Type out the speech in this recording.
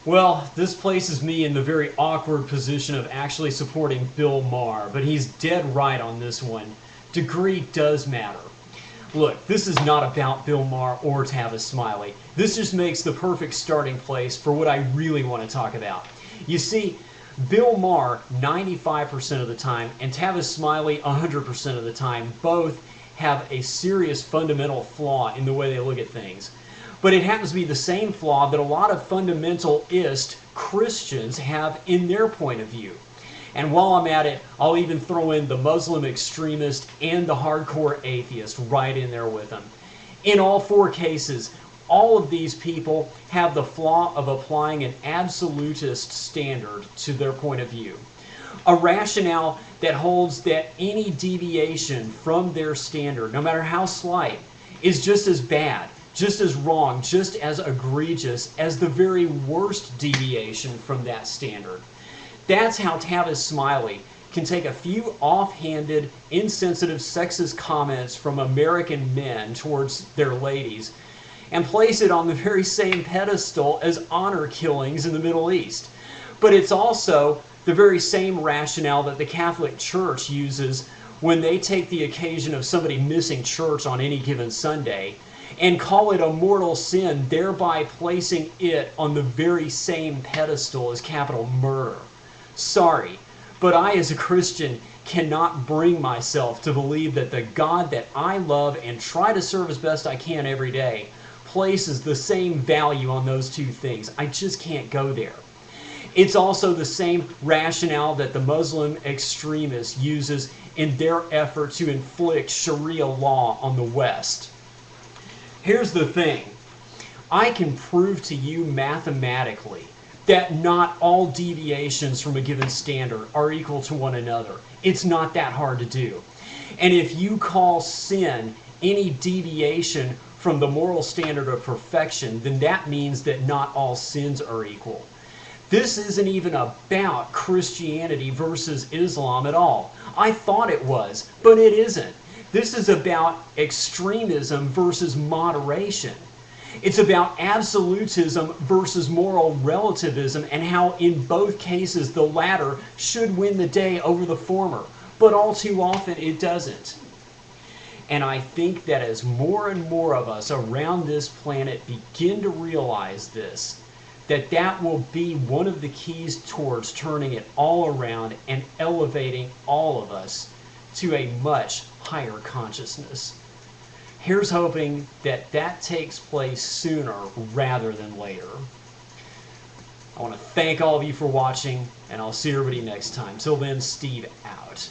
Well, this places me in the very awkward position of actually supporting Bill Maher, but he's dead right on this one. Degree does matter. Look, this is not about Bill Maher or Tavis Smiley. This just makes the perfect starting place for what I really want to talk about. You see, Bill Maher 95% of the time and Tavis Smiley 100% of the time both have a serious fundamental flaw in the way they look at things. But it happens to be the same flaw that a lot of fundamentalist Christians have in their point of view. And while I'm at it, I'll even throw in the Muslim extremist and the hardcore atheist right in there with them. In all four cases, all of these people have the flaw of applying an absolutist standard to their point of view. A rationale that holds that any deviation from their standard, no matter how slight, is just as bad, just as wrong, just as egregious as the very worst deviation from that standard. That's how Tavis Smiley can take a few offhanded, insensitive, sexist comments from American men towards their ladies and place it on the very same pedestal as honor killings in the Middle East. But it's also the very same rationale that the Catholic Church uses when they take the occasion of somebody missing church on any given Sunday and call it a mortal sin, thereby placing it on the very same pedestal as capital murder. Sorry, but I as a Christian cannot bring myself to believe that the God that I love and try to serve as best I can every day places the same value on those two things. I just can't go there. It's also the same rationale that the Muslim extremist uses in their effort to inflict Sharia law on the West. Here's the thing. I can prove to you mathematically that not all deviations from a given standard are equal to one another. It's not that hard to do. And if you call sin any deviation from the moral standard of perfection, then that means that not all sins are equal. This isn't even about Christianity versus Islam at all. I thought it was, but it isn't. This is about extremism versus moderation. It's about absolutism versus moral relativism and how in both cases the latter should win the day over the former, but all too often it doesn't. And I think that as more and more of us around this planet begin to realize this, that will be one of the keys towards turning it all around and elevating all of us to a much higher consciousness. Here's hoping that that takes place sooner rather than later. I want to thank all of you for watching, and I'll see everybody next time. Till then, Steve out.